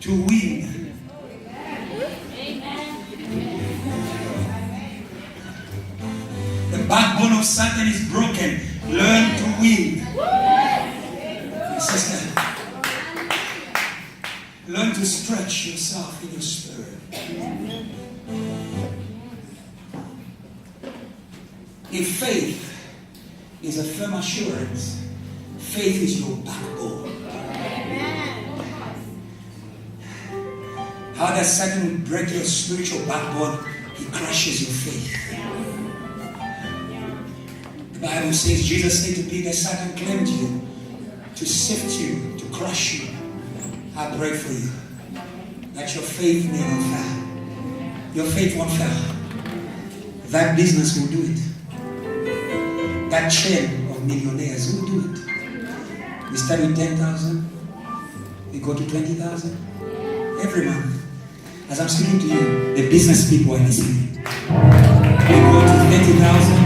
to win. The backbone of Satan is broken. Learn to win. Sister, learn to stretch yourself in your spirit. If faith is a firm assurance, faith is your backbone. How does Satan break your spiritual backbone? He crushes your faith. The Bible says, Jesus said to Peter, Satan claimed you to sift you, to crush you. I pray for you that your faith may not fail. Your faith won't fail. That business will do it. That chain of millionaires will do it. We start with 10,000. We go to 20,000. Every month. As I'm speaking to you, the business people are listening. We go to 30,000.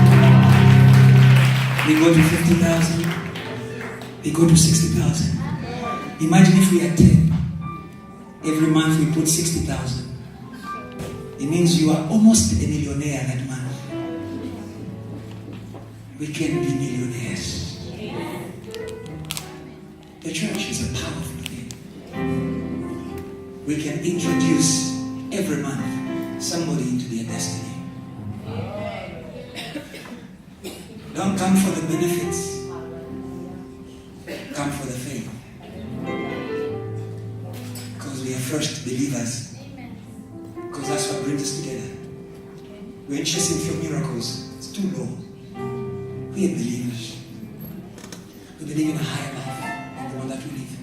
We go to 50,000. We go to 60,000. Imagine if we had 10. Every month we put 60,000. It means you are almost a millionaire that month. We can be millionaires. The church is a powerful thing. We can introduce every month somebody into their destiny. Don't come for the benefits. Come for the faith. Because we are first believers. Because that's what brings us together. We're chasing for miracles. It's too low. We are believers. We believe in a higher life than the one that we live.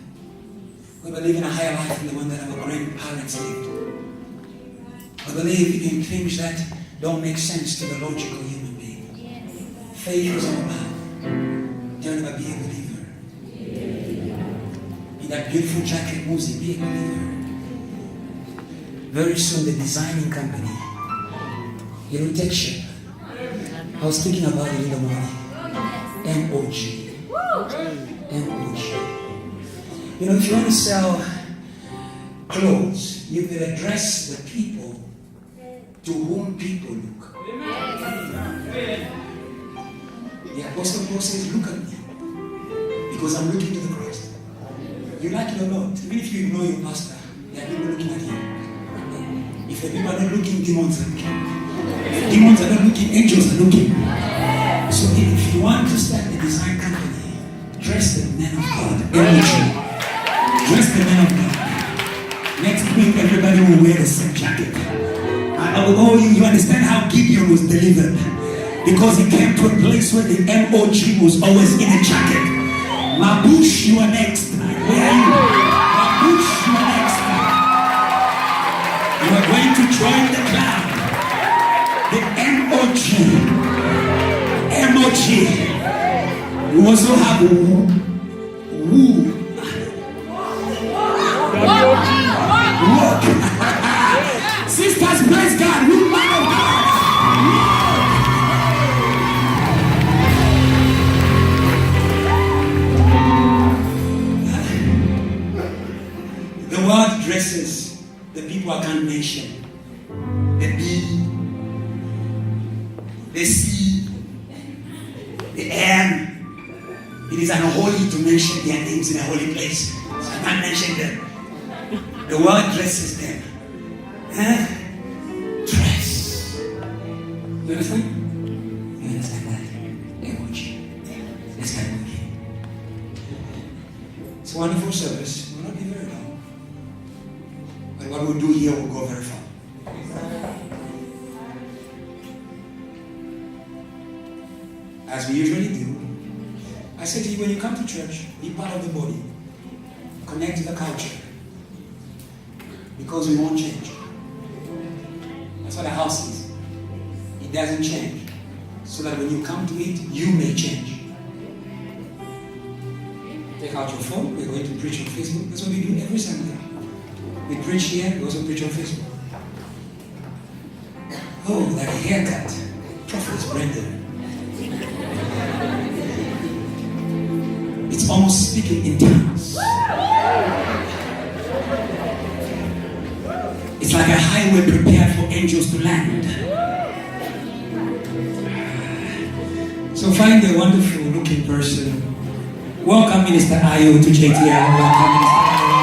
We believe in a higher life than the one that our grandparents lived. We believe in things that don't make sense to the logical human being. Faith is all about. Don't ever be a believer. In that beautiful jacket, Muzi, be a believer. Very soon, the designing company, it will take shape. I was thinking about it in the morning. MOG. MOG. You know, if you want to sell clothes, you will address the people to whom people look. The Apostle Paul says, look at me, because I'm looking to the cross. You like it or not, even if you ignore your pastor, there are people looking at you. If the people are not looking, demons are looking. If demons are not looking, angels are looking. So if you want to start a design company, dress the man of God. Dress the man of God. Next week, everybody will wear the same jacket. You understand how Gideon was delivered? Because he came to a place where the MOG was always in a jacket. Mabush, you are next. Where are you? Mabush, you are next. You are going to join the cloud. The MOG. MOG. You also have Woo. Walk. Sisters, praise God. Woo, man of God. The world dresses the people I can't mention. The B, the C, the M. It is unholy to mention their names in a holy place. So I can't mention them. The world dresses them. Dress. You understand? You understand that? Emoji. Let's get moving. It's a wonderful service. We'll not be very long. But what we'll do here will go very far. As we usually do, I say to you, when you come to church, be part of the body. Connect to the culture. Because we won't change. That's what a house is. It doesn't change. So that when you come to it, you may change. Take out your phone. We're going to preach on Facebook. That's what we do every Sunday. We preach here, we also preach on Facebook. Oh, that haircut. Prophet Brenda. It's almost speaking in tongues. It's like a highway prepared for angels to land. So find a wonderful looking person. Welcome Minister Ayo to JTL. Welcome Minister Ayo.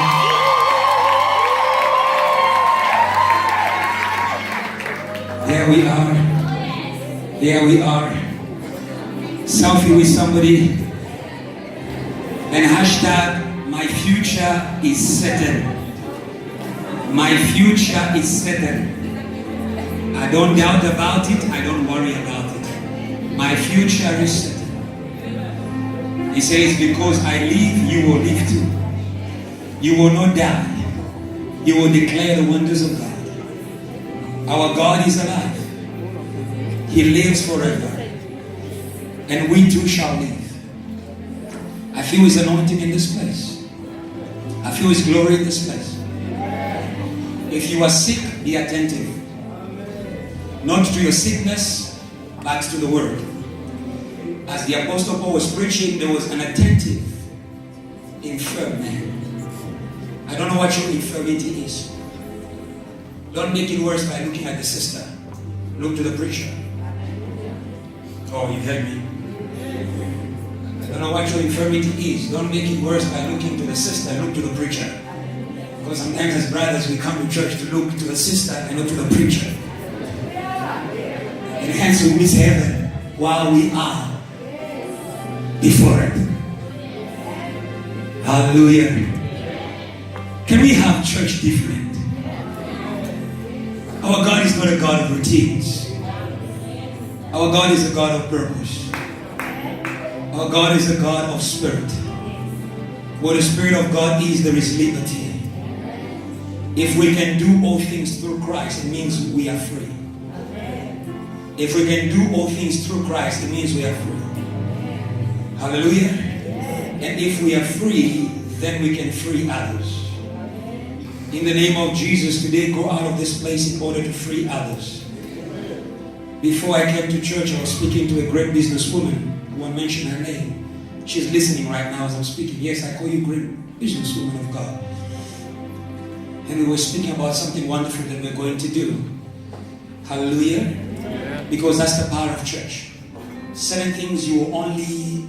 There we are. There we are. Selfie with somebody. And hashtag, my future is certain. My future is certain. I don't doubt about it. I don't worry about it. My future is certain. He says, because I live, you will live too. You will not die. You will declare the wonders of God. Our God is alive. He lives forever. And we too shall live. I feel His anointing in this place. I feel His glory in this place. If you are sick, be attentive. Not to your sickness, but to the word. As the Apostle Paul was preaching, there was an attentive, infirm man. I don't know what your infirmity is. Don't make it worse by looking at the sister. Look to the preacher. Oh, you heard me. I don't know what your infirmity is. Don't make it worse by looking to the sister. Look to the preacher. Because sometimes as brothers, we come to church to look to the sister and not to the preacher. And hence we miss heaven while we are before it. Hallelujah. Can we have church different? Our God is not a God of routines. Our God is a God of purpose. Our God is a God of spirit. Where the Spirit of God is, there is liberty. If we can do all things through Christ, it means we are free. If we can do all things through Christ, it means we are free. Hallelujah. And if we are free, then we can free others. In the name of Jesus, today go out of this place in order to free others. Before I came to church, I was speaking to a great businesswoman. I won't mention her name. She's listening right now as I'm speaking. Yes, I call you great businesswoman of God. And we were speaking about something wonderful that we're going to do. Hallelujah. Because that's the power of church. Certain things you will only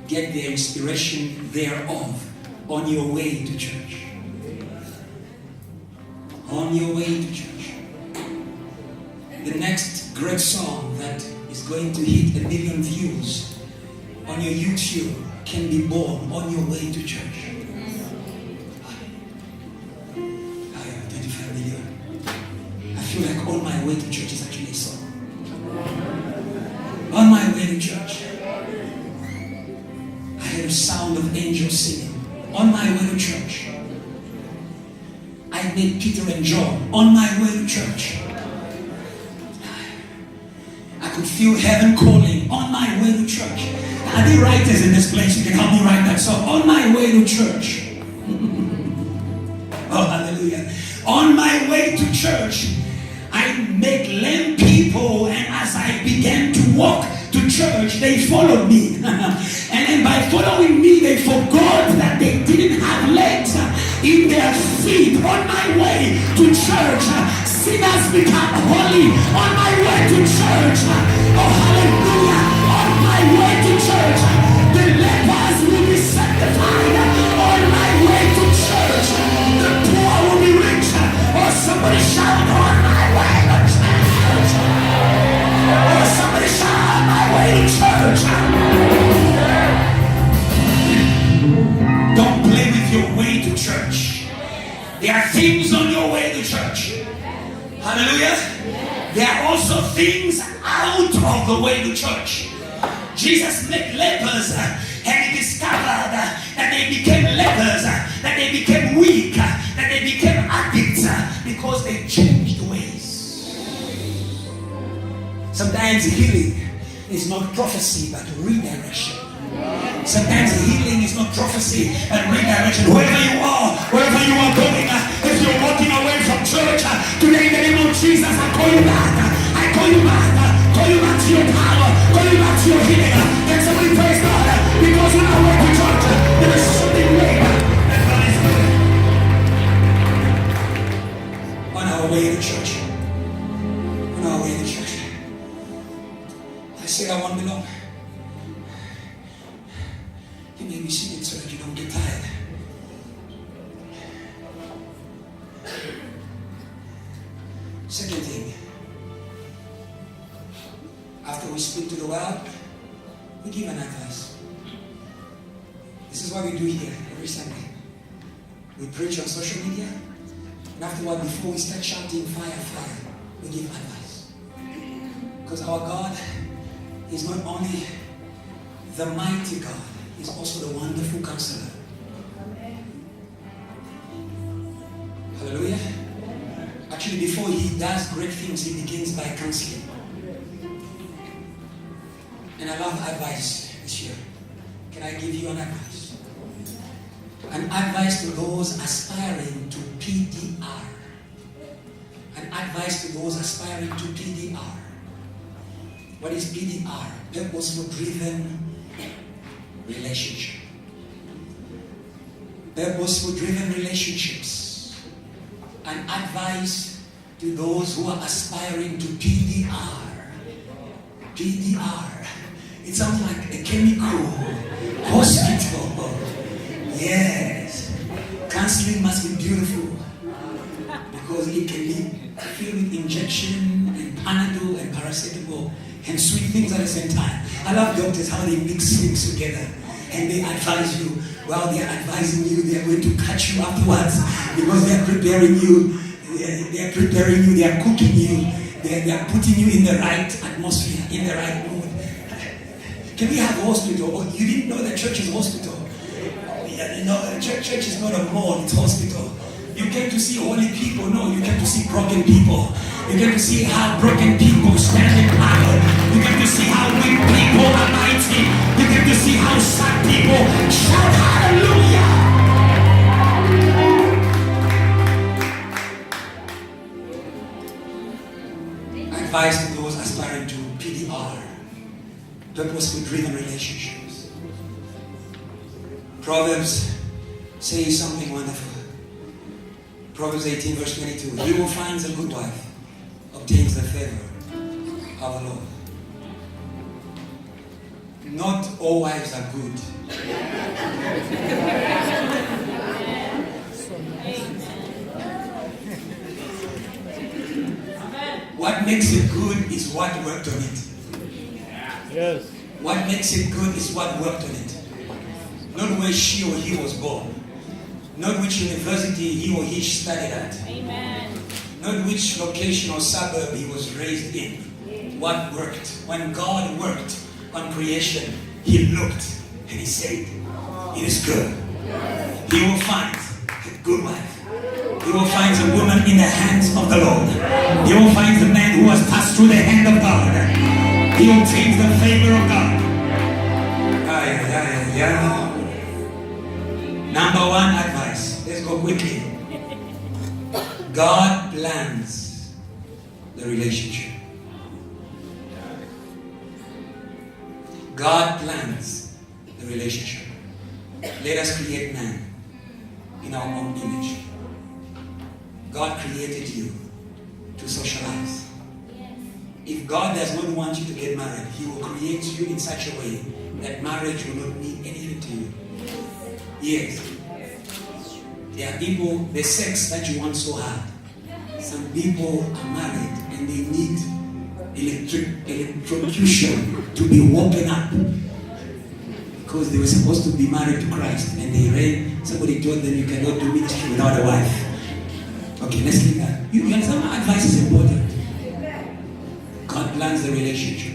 get the inspiration thereof on your way to church. On your way to church. The next great song that is going to hit 1 million views on your YouTube can be born on your way to church. 25 million. I feel like on my way to church is actually a song. On my way to church, I heard a sound of angels singing. On my way to church, I met Peter and John. On my way to church, I could feel heaven calling. On my way to church. Are there writers in this place who can help me write that song? On my way to church. Oh, hallelujah. On my way to church, I met lame people, and as I began to walk to church, they followed me. And then by following me, they forgot that they didn't have legs in their feet. On my way to church, sinners become holy. On my way to church, oh hallelujah, on my way to church, the lepers will be sanctified. On my way to church, the poor will be rich. Or somebody shout, on my way to church. Or somebody shout, on my way to church. Don't play with your way to church. There are things on your way to church. Hallelujah. There are also things out of the way to church. Jesus met lepers and he discovered that they became lepers, that they became weak, that they became addicts because they changed ways. Sometimes healing is not prophecy but redirection. Sometimes healing is not prophecy but redirection. Wherever you are going, if you're walking away from church, today in the name of Jesus, I call you back. I call you back. Call you back to your power. Call you back to your healing. Can somebody praise God? Because when I went to church, there is something great that God is doing. On our our way in the church. On our way in the church. I said I won't be long. He made me sing it so that you don't get tired. Second thing, after we speak to the world, we give an advice. This is what we do here every Sunday. We preach on social media, and afterward, before we start shouting fire, fire, we give advice. Because our God is not only the mighty God, He's also the wonderful counselor. Hallelujah. Actually, before He does great things, He begins by counseling. And I love advice this year. Can I give you an advice? An advice to those aspiring to PDR. An advice to those aspiring to PDR. What is PDR? Purposeful driven relationship. Purposeful driven relationships. An advice to those who are aspiring to PDR. PDR. It sounds like a chemical hospital. Yes. Counseling must be beautiful because it can be filled with injection and Panadol and paracetamol and sweet things at the same time. I love doctors, how they mix things together and they advise you. While they are advising you, they are going to catch you afterwards because they are preparing you. They are preparing you. They are cooking you. They are putting you in the right atmosphere, in the right mood. Can we have a hospital? Oh, you didn't know that church is hospital? You know, church is not a mall, it's hospital. You came to see holy people. No, you came to see broken people. You came to see how broken people stand in power. You came to see how weak people are mighty. You came to see how sad people shout hallelujah. Advice to those aspiring to PDR, purposeful driven relationships. Proverbs says something wonderful. Proverbs 18 verse 22. He who finds a good wife obtains the favor of the Lord. Not all wives are good. What makes it good is what worked on it. Yes. What makes it good is what worked on it. Not where she or he was born. Not which university he or he studied at. Amen. Not which location or suburb he was raised in. What worked? When God worked on creation, He looked and He said, it is good. He will find a good wife. He will find a woman in the hands of the Lord. He will find a man who has passed through the hand of God. He obtains the favor of God. Number one advice. Let's go quickly. God plans the relationship. God plans the relationship. Let us create man in our own image. God created you to socialize. If God does not want you to get married, He will create you in such a way that marriage will not mean anything to you. Yes. There are people, the sex that you want so hard. Some people are married and they need electrocution to be woken up because they were supposed to be married to Christ and they read, somebody told them you cannot do ministry without a wife. Okay, let's leave that. You understand? My advice is important. God plans the relationship.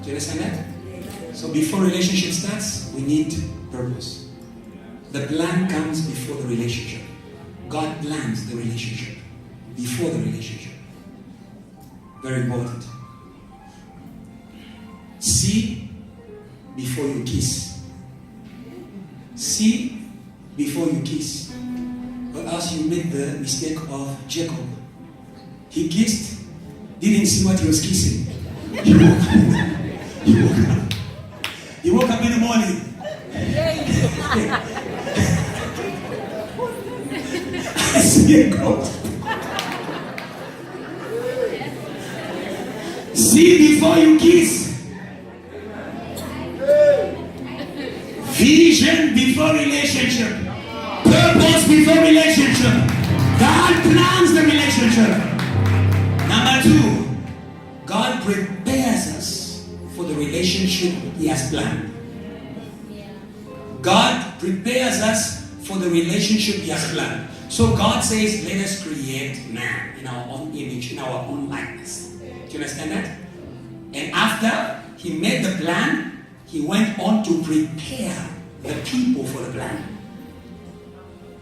Do you understand that? So before relationship starts, we need purpose. The plan comes before the relationship. God plans the relationship before the relationship. Very important. See before you kiss. See before you kiss. Or else you make the mistake of Jacob. He kissed, didn't see what he was kissing. He woke up. He woke up. He woke up in the morning. I see a goat. See before you kiss. Vision before relationship. Purpose before relationship. God plans the relationship. Number 2, God prepares us for the relationship He has planned. God prepares us for the relationship He has planned. So God says, let us create man in our own image, in our own likeness. Do you understand that? And after He made the plan, He went on to prepare the people for the plan.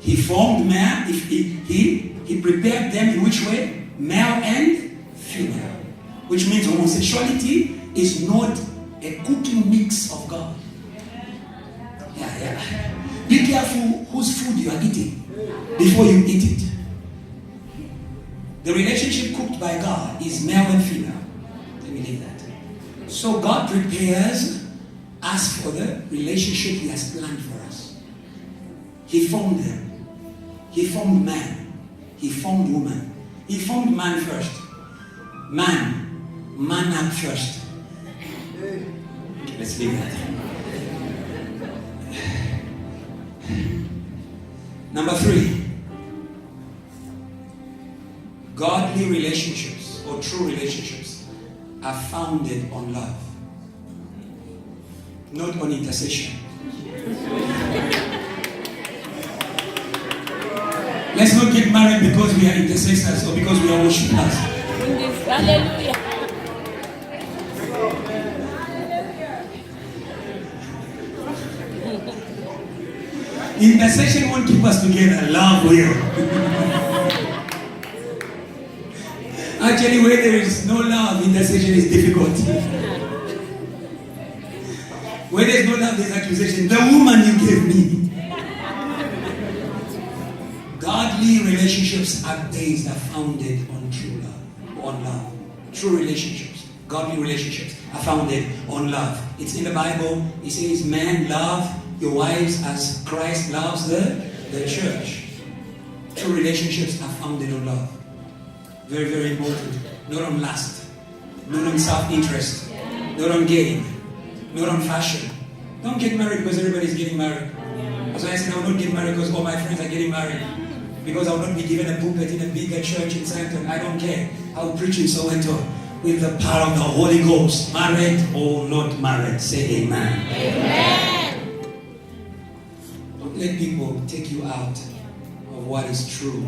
He formed man, he prepared them in which way? Male and female. Which means homosexuality is not a cooking mix of God. Yeah. Be careful whose food you are eating before you eat it. The relationship cooked by God is male and female. Let me leave that. So God prepares us for the relationship He has planned for us. He formed them. He formed man. He formed woman. He formed man first. Man up first. Let's leave that. Number 3. Godly relationships or true relationships are founded on love, not on intercession. Let's not get married because we are intercessors or because we are worshipers. Hallelujah. Intercession won't keep us together. Love will. Actually, where there is no love, intercession is difficult. Where there is no love, there is accusation. The woman you gave me. Godly relationships are based, are founded on true love, on love. True relationships, godly relationships are founded on love. It's in the Bible. It says, "Man, love your wives as Christ loves the church." True relationships are founded on love. Very, very important. Not on lust, not on self-interest, not on gain, not on fashion. Don't get married because everybody's getting married. That's why I said I will not get married because all my friends are getting married. Because I will not be given a pulpit in a bigger church in Sancton. I don't care. I will preach in Soweto with the power of the Holy Ghost. Married or not married. Say amen. Amen. Don't let people take you out of what is true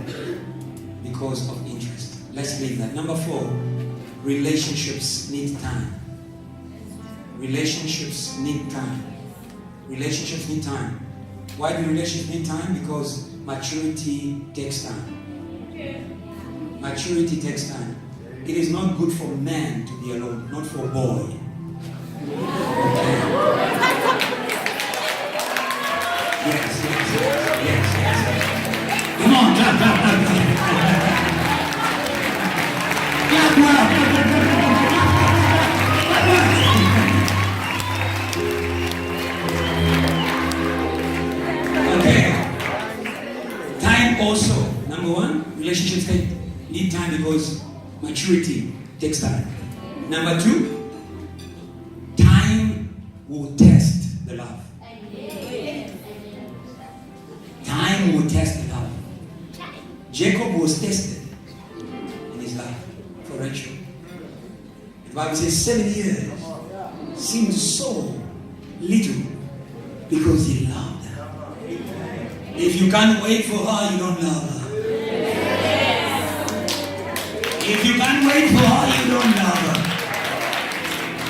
because of interest. Let's leave that. Number 4, relationships need time. Relationships need time. Relationships need time. Why do relationships need time? Because maturity takes time. Maturity takes time. It is not good for man to be alone, not for a boy. Okay. Yes. Come on, clap. Also, number 1, relationships need time because maturity takes time. Number 2, time will test the love. Time will test the love. Jacob was tested in his life for Rachel. The Bible says 7 years seemed so little because he loved her. If you can't wait for her, you don't love her. If you can't wait for her, you don't love her.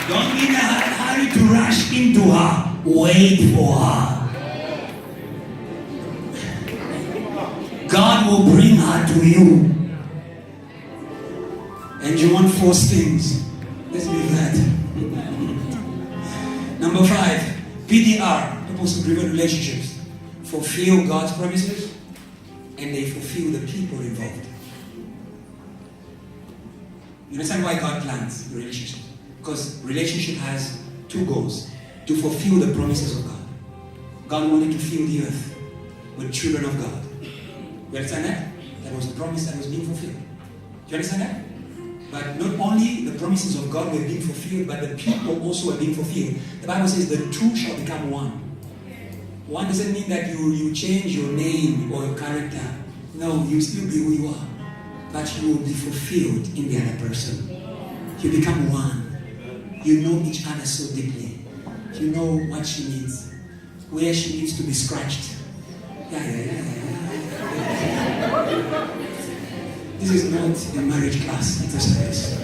Don't be in a hurry to rush into her. Wait for her. God will bring her to you. And you won't force things. Let's leave that. Number 5, PDR, purpose-driven relationships. Fulfill God's promises and they fulfill the people involved. You understand why God plans the relationship? Because relationship has 2 goals: to fulfill the promises of God. God wanted to fill the earth with children of God. You understand that? That was a promise that was being fulfilled. Do you understand that? But not only the promises of God were being fulfilled, but the people also were being fulfilled. The Bible says the two shall become one. One doesn't mean that you change your name or your character. No, you still be who you are. But you will be fulfilled in the other person. You become one. You know each other so deeply. You know what she needs. Where she needs to be scratched. Yeah. This is not a marriage class, it's a service.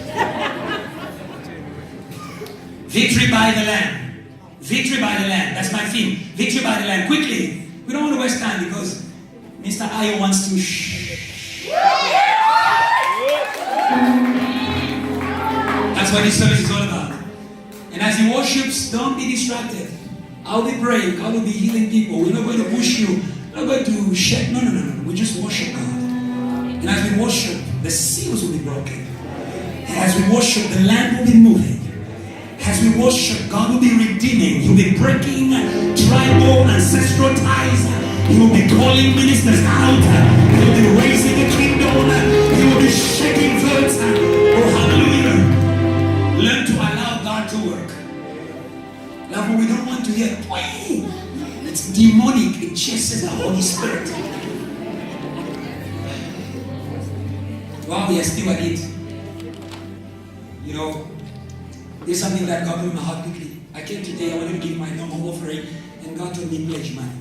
Victory by the Lamb. Victory by the Lamb. That's my theme. Victory by the Lamb. Quickly. We don't want to waste time because Mr. Ayo wants to That's what this service is all about. And as he worships, don't be distracted. I'll be praying. God will be healing people. We're not going to push you. We're not going to shake. No. We just worship God. And as we worship, the seals will be broken. And as we worship, the land will be moving. As we worship, God will be redeeming. He'll be breaking tribal, ancestral ties. He will be calling ministers out. He will be raising the kingdom. He will be shaking votes. Oh, hallelujah. Learn to allow God to work. Now, we don't want to hear, it's demonic. It chases the Holy Spirit. Wow, we are still at it. You know, there's something that God put in my heart quickly. I came today, I wanted to give my normal offering, and God told me pledge money.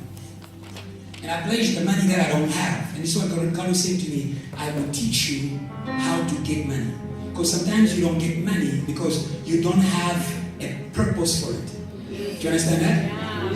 And I pledged the money that I don't have. And this is what God was saying to me, I will teach you how to get money. Because sometimes you don't get money because you don't have a purpose for it. Do you understand that?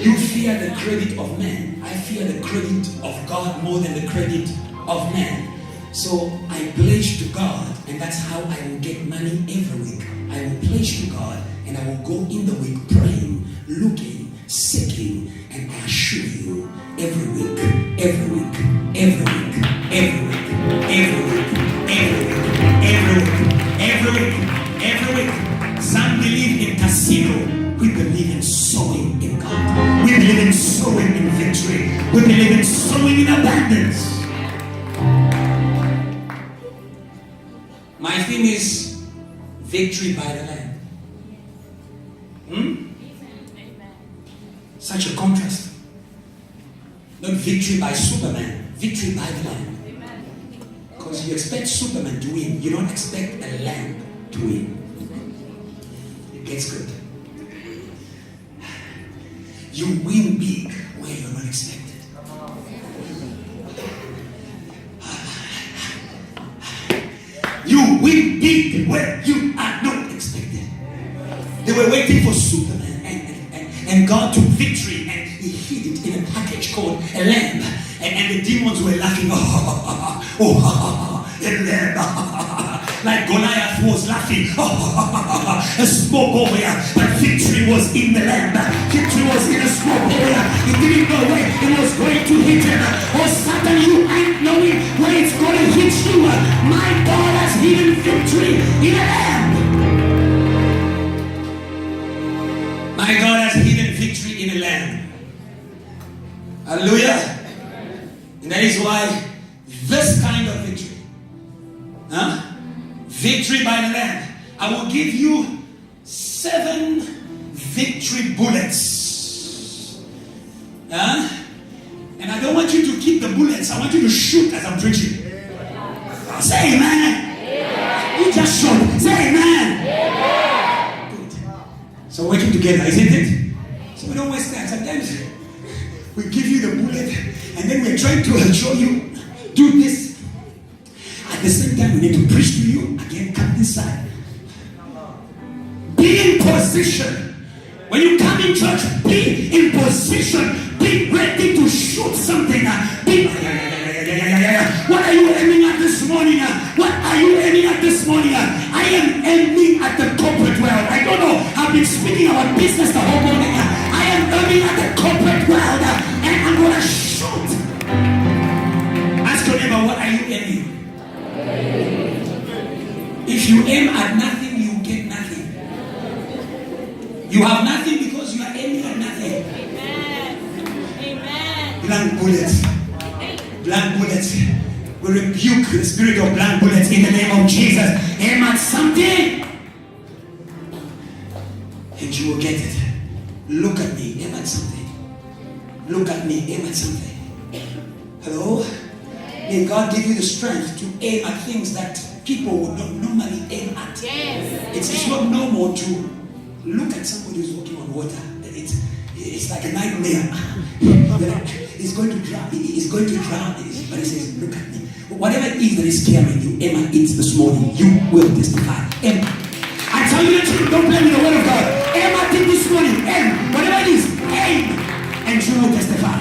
You fear the credit of man. I fear the credit of God more than the credit of man. So I pledge to God, and that's how I will get money every week. I will pledge to God, and I will go in the week praying, looking, seeking, and I assure you, every week, every week, every week, every week, every week, every week, every week, every week, every week. Some believe in casino. We believe in sowing in God. We believe in sowing in victory. We believe in sowing in abundance. My theme is victory by the Lamb. Such a contrast. Not victory by Superman, victory by the Lamb. Because you expect Superman to win, you don't expect a lamb to win. It gets good. You win big where you're not expected. You win big where you are not expected. They were waiting for Superman, and God took victory and he hid it in a package called a lamb. And the demons were laughing. A lamb. Like Goliath was laughing. A small boy. But victory was in the lamb. Victory was in a small boy. He didn't know where it was going to hit him. Or Satan, you ain't knowing where it's going to hit you. My God has hidden victory in a lamb. My God has hidden victory in a lamb. Hallelujah. And that is why this kind of victory, victory by the Lamb, I will give you 7 victory bullets. And I don't want you to keep the bullets. I want you to shoot as I'm preaching. Say amen. You just shout. Say amen. Good. So working together, isn't it? So we don't waste time. Sometimes we give you the bullet and then we're trying to show you, do this. At the same time, we need to preach to you. Again, come this side. Be in position. When you come in church, be in position. Be ready to shoot something. What are you aiming at this morning? What are you aiming at this morning? I am aiming at the corporate world. I don't know. I've been speaking about business the whole morning. I am aiming at the corporate world. And I'm going to shoot. Ask your neighbor, what are you aiming? If you aim at nothing, you get nothing. You have nothing because you are aiming at nothing. Amen. Blank bullets. Blank bullets. We rebuke the spirit of blank bullets in the name of Jesus. Aim at something and you will get it. Look at me, aim at something. Look at me, aim at something. Hello? May God give you the strength to aim at things that people would not normally aim at. Yes. It's not normal to look at somebody who's walking on water. It's like a nightmare. He's going to drown. He's going to drown. But he says, look at me. Whatever it is that is scaring you, aim at it this morning. You will testify. Aim. I tell you the truth. Don't play with the word of God. Aim at it this morning. Aim. Whatever it is, aim. And you will testify.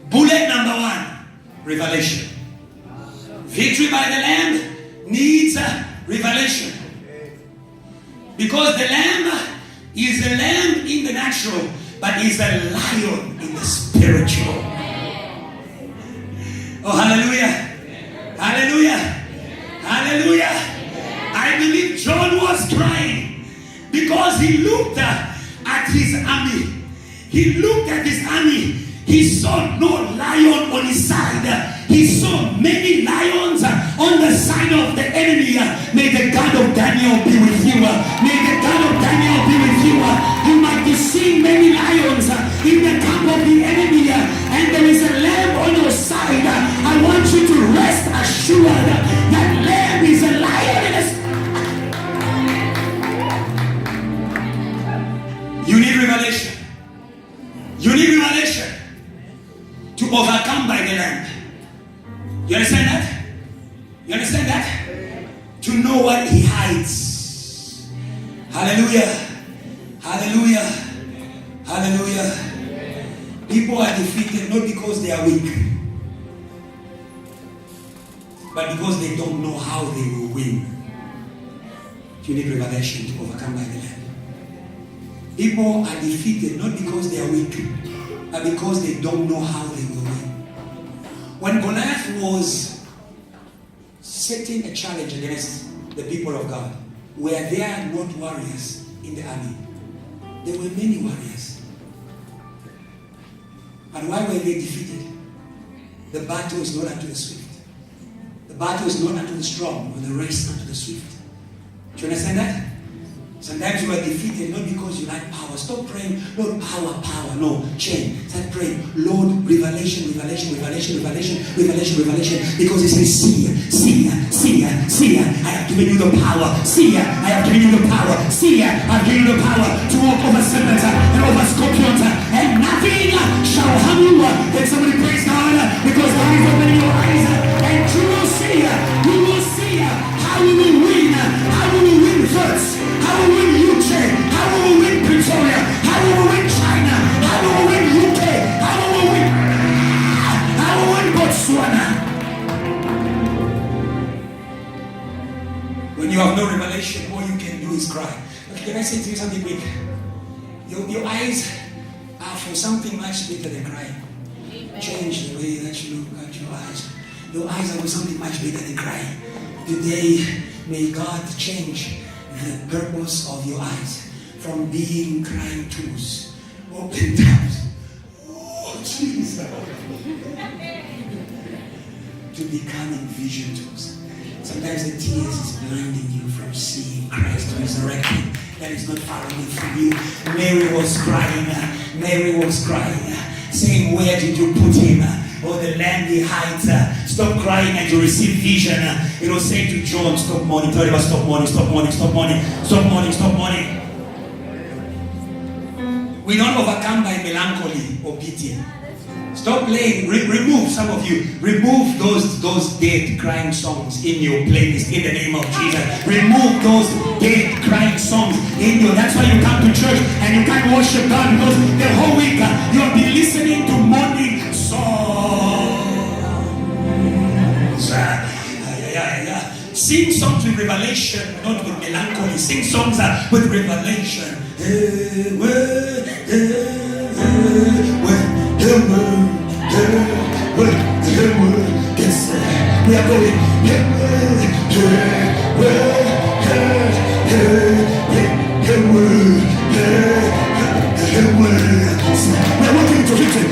Bullet number 1. Revelation. Victory by the Lamb needs a revelation. Because the Lamb is a lamb in the natural, but is a lion in the spiritual. Oh, hallelujah. Hallelujah. Hallelujah. I believe John was crying because he looked at his army. He looked at his army. He saw no lion on his side. He saw many lions on the side of the enemy. May the God of Daniel be with you. May the God of Daniel be with you. You might be seeing many lions in the camp of the enemy, and there is a lamb on your side. I want you to rest assured that lamb is a lion in his... You need revelation. You need revelation to overcome by the Lamb. You understand that? You understand that? To know what he hides. Hallelujah. Hallelujah. Hallelujah. People are defeated not because they are weak, but because they don't know how they will win. You need revelation to overcome by the Lamb. People are defeated not because they are weak, but because they don't know how they will win. When Goliath was setting a challenge against the people of God, were there not warriors in the army? There were many warriors. And why were they defeated? The battle is not unto the swift. The battle is not unto the strong, or the race unto the swift. Do you understand that? Sometimes you are defeated not because you like power. Stop praying, Lord, power, power. No, change. Start praying, Lord, revelation, revelation, revelation, revelation, revelation, revelation. Because it says, see, see, see, see. I have given you the power. See, I have given you the power. See, I have given you the power to walk over serpents and over scorpions, and nothing shall harm you. Let somebody praise God because God is opening your eyes, and you will see. You will see how we will win. How we will win first. How will we win UK? How will we win Pretoria? How will we win China? How will we win UK? How will we win? How will we win Botswana? When you have no revelation, all you can do is cry. Okay, can I say to you something big? Your eyes are for something much bigger than crying. Amen. Change the way that you look at your eyes. Your eyes are for something much bigger than crying. Today, may God change the purpose of your eyes from being crying tools, open tabs, oh Jesus, to becoming vision tools. Sometimes the tears is blinding you from seeing Christ resurrected. That is not far away from you. Mary was crying. Mary was crying, saying, "Where did you put him? Oh, the land he hides." Stop crying and you receive vision. It was saying to John, stop mourning. Tell him about stop mourning, stop mourning, stop mourning, stop mourning, stop mourning. We don't overcome by melancholy or pity. Stop playing. Remove, some of you, remove those dead crying songs in your playlist in the name of Jesus. Remove those dead crying songs in your... That's why you come to church and you can't worship God, because the whole week you have been listening to mourning songs. Sing songs with revelation, not with melancholy. Sing songs with revelation. We are going. We are walking to victory.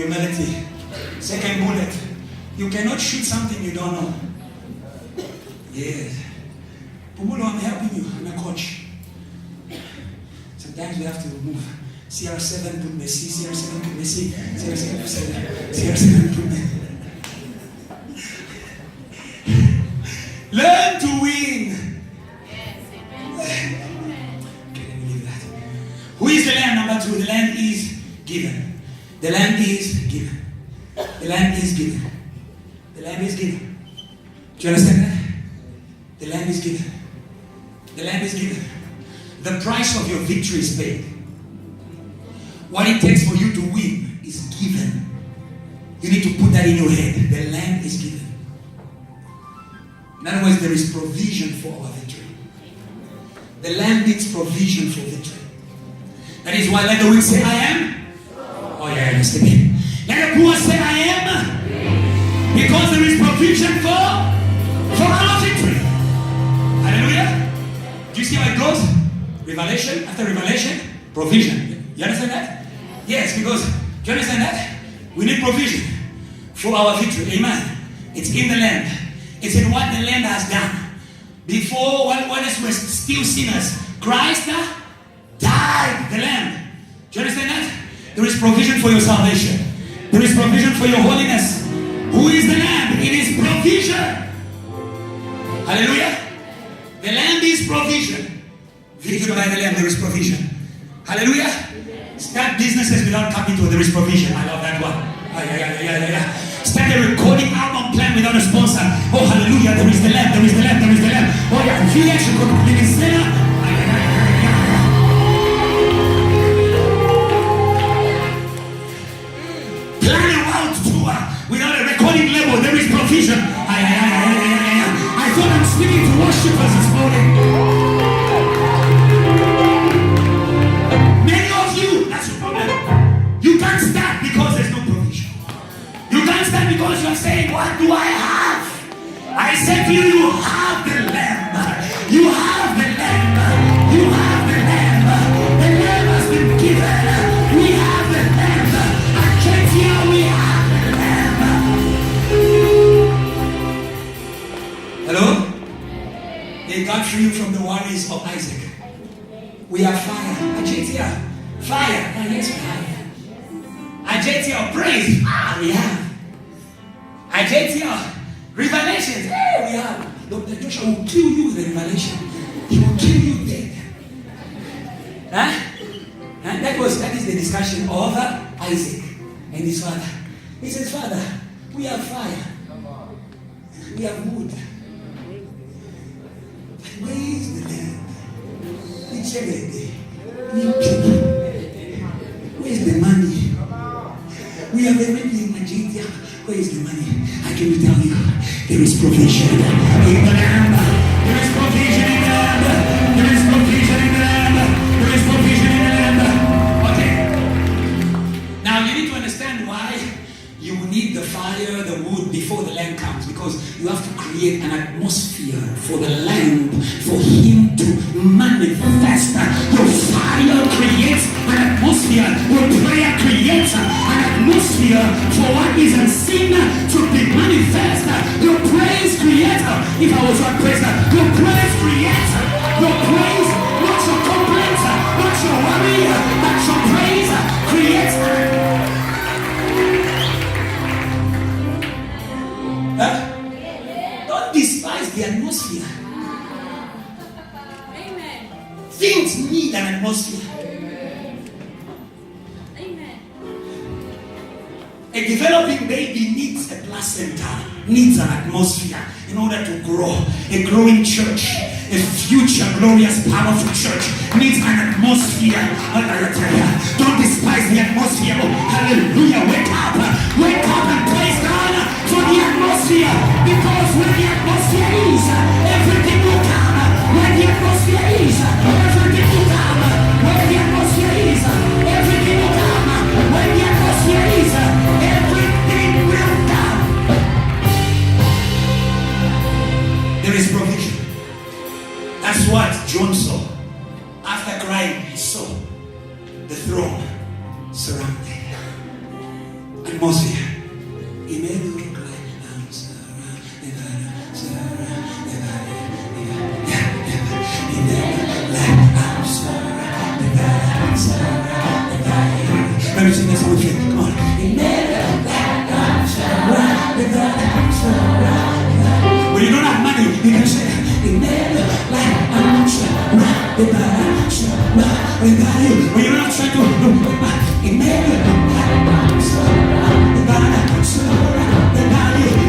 Humility. Second bullet. You cannot shoot something you don't know. Yes. Pumulo, I'm helping you. I'm a coach. Sometimes we have to move. CR7 put Messi, CR7 put Messi, CR7 put CR7 put Messi. Learn to win. Okay, let me leave that. Who is the land? Number 2. The land is given. The land is given. The land is given. The land is given. Do you understand that? The land is given. The land is given. The price of your victory is paid. What it takes for you to win is given. You need to put that in your head. The land is given. In other words, there is provision for our victory. The land needs provision for victory. That is why let the weak say, I am. Oh yeah, yes, again. Let the poor say, I am. Because there is provision for our victory. Hallelujah. Do you see how it goes? Revelation, after revelation, provision. You understand that? Yes, because, do you understand that? We need provision for our victory. Amen. It's in the land. It's in what the land has done. Before, when us were still sinners, Christ died the land. Do you understand that? There is provision for your salvation. There is provision for your holiness. Who is the land? It is provision. Hallelujah. The land is provision. Victory by the land, there is provision. Hallelujah. Start businesses without capital, there is provision. I love that one. Yeah. Start a recording album plan without a sponsor. Oh, hallelujah, there is the land, there is the land, there is the land. Oh, yeah, village, you could live in Sena. Plan a world tour without a recording label, there is provision. I thought I'm speaking to worshipers this morning. Many of you, that's your problem. You can't start because there's no provision. You can't stand because you're saying, what do I have? I said to you, you have the Lamb. You have the Lamb. You have the Lamb. The Lamb has been given. We have the Lamb. At Ketia, we have the Lamb. Hello? They got free from the worries of Isaac. We have fire. At Ketia, fire. And yes, fire. Ajetia praise, we have. Ajetia revelations, we have. Dr. Joshua will kill you with the revelation. He will kill you dead. And that is the discussion of Isaac and his father. He says, Father, we have fire. We have wood. But where is the land? It's everything. Where's the money? We have everything in Nigeria. Where is the money? I can tell you, there is provision in the land. There is provision in the land. There is provision in the land. There is provision in the land. Okay. Now you need to understand why you need the fire, the wood before the land comes. Because you have to create an atmosphere for the land, for him to manifest. Your fire creates an atmosphere. Your prayer creates an atmosphere for what is unseen to be manifest. Your praise creates. If I was one praise, your praise creates. Your praise, not your complaints, not your worry, but your praise creates. Don't despise the atmosphere. Amen. Things need an atmosphere. Amen. A developing baby needs a placenta, needs an atmosphere in order to grow. A growing church, a future glorious powerful church needs an atmosphere. Don't despise the atmosphere. Hallelujah. Wake up and praise God for the atmosphere. Because where the atmosphere is, everything will come. Where the atmosphere is, everything will come. Where the atmosphere is, everything will come. Where the atmosphere is, everything will come. There is provision. That's what John saw. After crying, he saw the throne surrounded. And atmosphere. It may look like I'm surrounded by let me sing this with you. Come on. When you don't have money, you can say, when you're not trying to,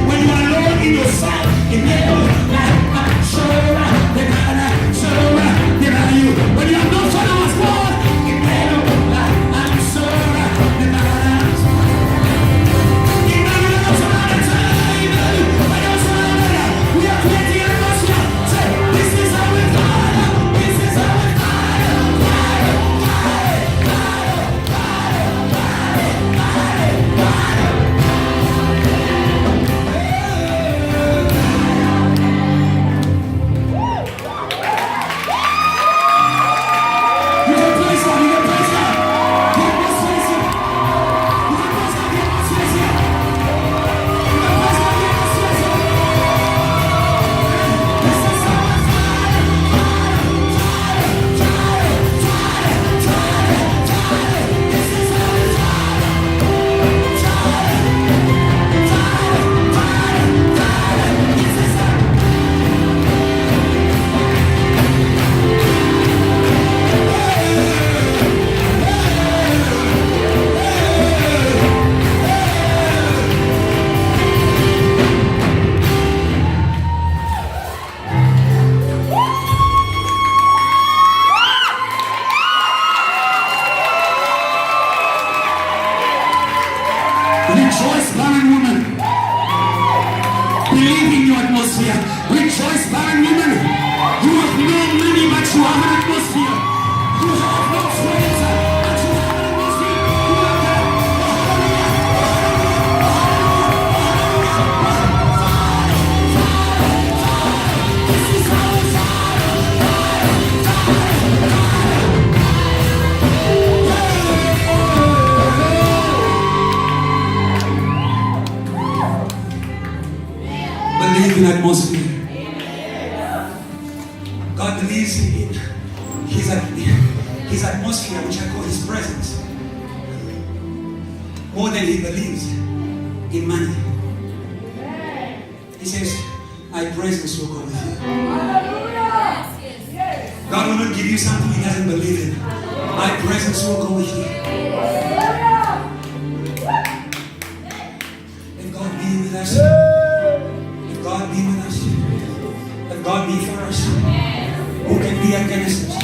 when you are alone in yourself, when you have no followers, God, rejoice, barren woman. Believe in your atmosphere. Rejoice, barren woman. You have no money, but you have an atmosphere. You have no friends, but you have an atmosphere. You have believe in atmosphere. God believes in his atmosphere, which I call his presence, more than he believes in money. He says, my presence will go with you. God will not give you something he doesn't believe in. My presence will go with you. If God be with us, God be with us. If God be for us, who can be against us?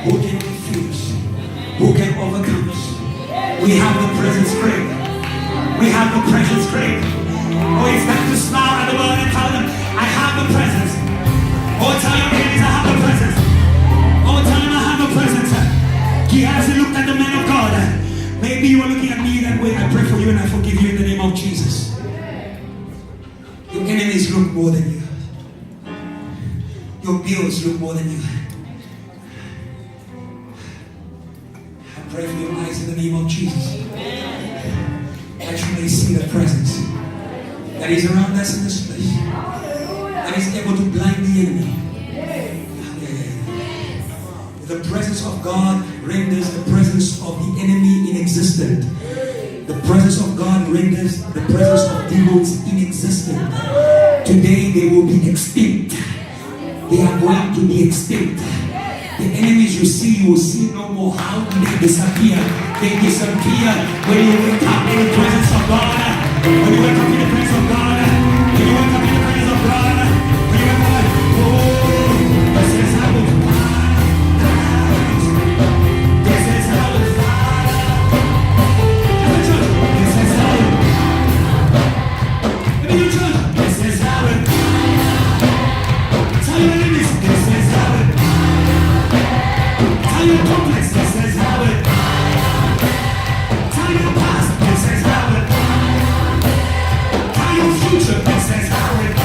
Who can defeat us? Who can overcome us? We have the presence great. We have the presence great. Oh, it's time to smile at the world and tell them, I have the presence. Oh, tell your enemies, I have the presence. Oh, tell them I have the presence. He hasn't looked at the man of God. Maybe you are looking at me that way. I pray for you and I forgive you in the name of Jesus. Your enemies look more than you. Your bills look more than you. I pray for your eyes in the name of Jesus. That you may see the presence that is around us in this place. That is able to blind the enemy. The presence of God renders the presence of the enemy inexistent. The presence of God renders the presence of demons inexistent. Today they will be extinct. They are going to be extinct. The enemies you see, you will see no more. How do they disappear? They disappear when you wake up in the presence of God. When you wake up in the presence of God. When you wake up in the presence of God. When you wake up, oh, this is how we fight. This is how we fight. This is how we fight. This is how we fight. Tell your enemies, this is how we fight. Tell your complex, this is how it. Tell your past, this is how it. Tell your future, this is how it.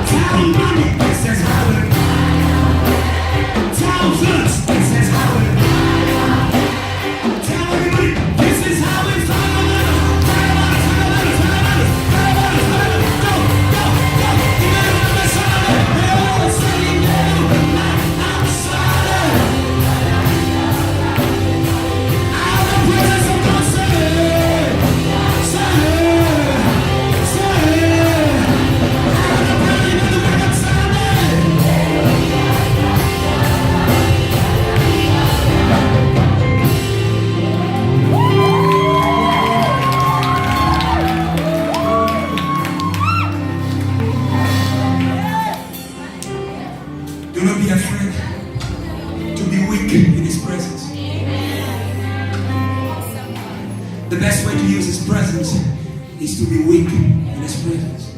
Tell money, this is how it. Tell floods, this is how it. Tell everybody, this is how it. way to use His presence is to be weak in His presence.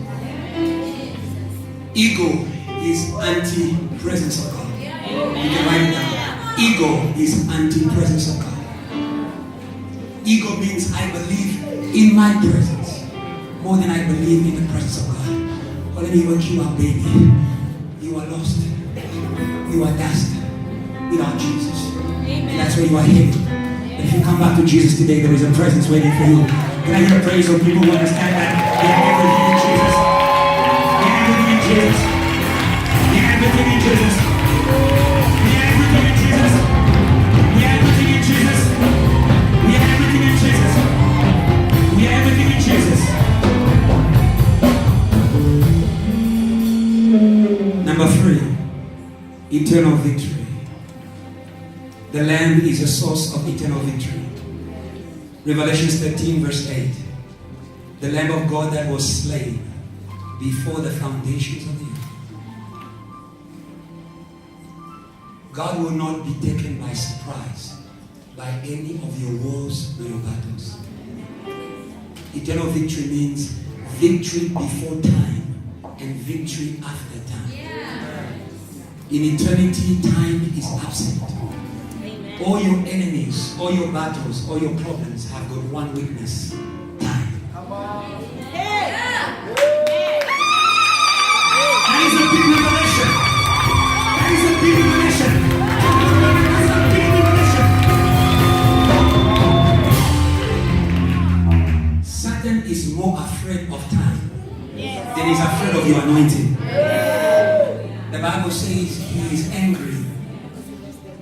Ego is anti-presence of God. You can write it down. Ego is anti-presence of God. Ego means I believe in my presence more than I believe in the presence of God. But let me wake you up, baby. You are lost. You are dust without Jesus. And that's where you are headed. If you come back to Jesus today, there is a presence waiting for you. Can I hear a praise of people who understand that we have everything in Jesus? We have everything in Jesus. We have everything in Jesus. We have everything in Jesus. We have everything in Jesus. We have everything in Jesus. We have everything in Jesus. Number 3, eternal victory. The Lamb is a source of eternal victory. Revelation 13 verse 8. The Lamb of God that was slain before the foundations of the earth. God will not be taken by surprise by any of your wars or your battles. Eternal victory means victory before time and victory after time. In eternity, time is absent. All your enemies, all your battles, all your problems have got one weakness: time. That is a big revelation. That is a big revelation. That is a big revelation. Satan is more afraid of time than he's afraid of your anointing. The Bible says he is angry.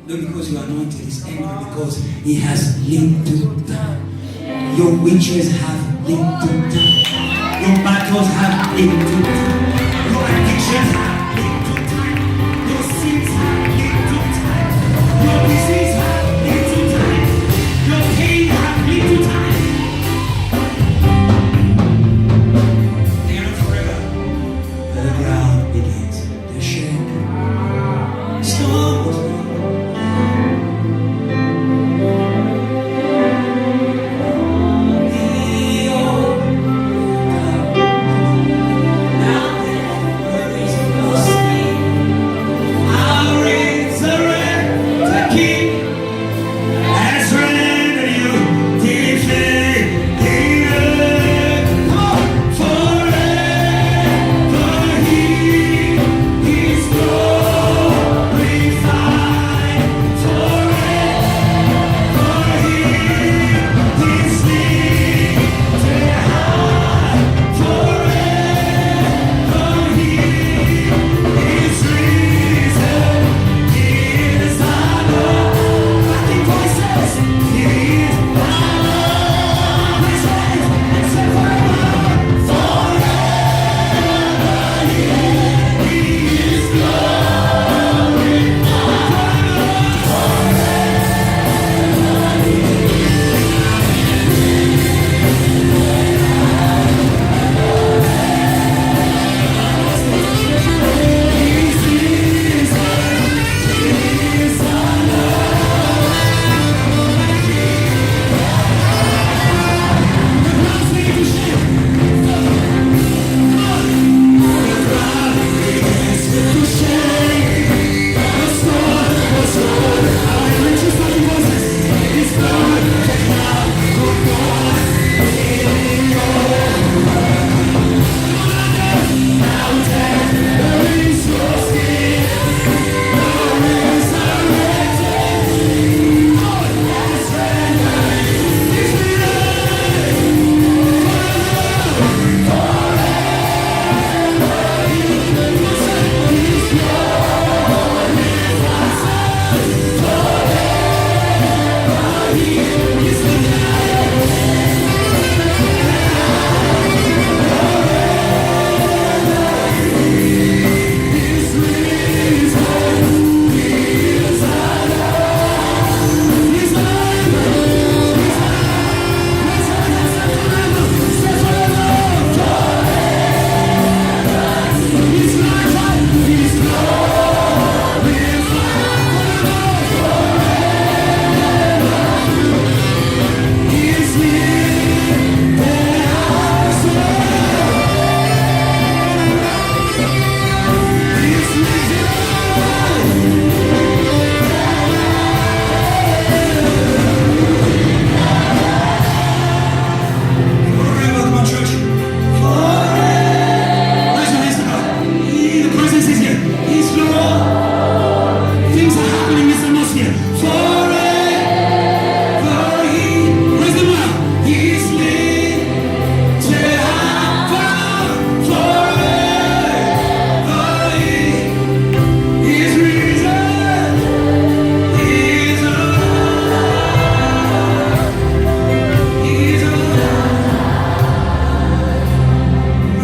Not because you are anointed, he's angry because he has limited time. Your witches have limited time. Your battles have limited time. Your addictions have limited time. Your sins have limited time. Your disease have limited time. Your pain have limited time. They are not forever. The ground begins to shake. Storms. Now there is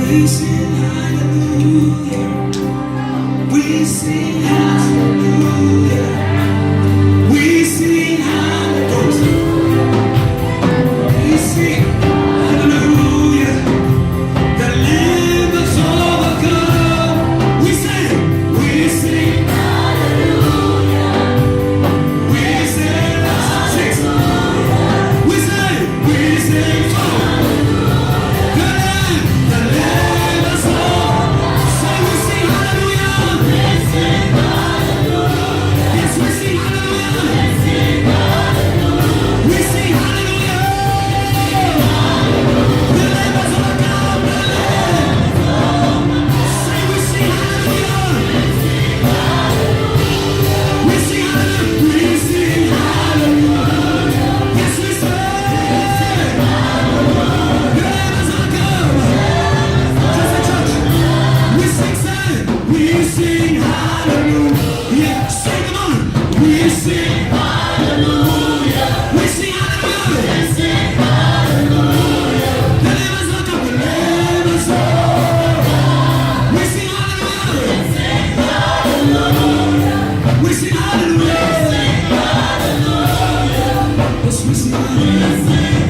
We sing hallelujah. We sing hallelujah. We sing hallelujah. We sing hallelujah. The Lamb is overcome. We sing hallelujah. We sing hallelujah. We sing hallelujah. The Lamb is overcome. Say we sing hallelujah. We sing hallelujah. Yes, we sing hallelujah. We sing hallelujah. We sing hallelujah. The Lamb is overcome. The Lamb. Say we sing hallelujah. We sing hallelujah. We sing hallelujah. Yes, we sing. The Lamb is overcome. Just the church. We sing, hallelujah. Sing, come on. We sing hallelujah. We sing hallelujah. We sing hallelujah. The Lamb is overcome. The Lamb is overcome. We sing hallelujah. We sing hallelujah. We sing hallelujah. Yes, we sing hallelujah.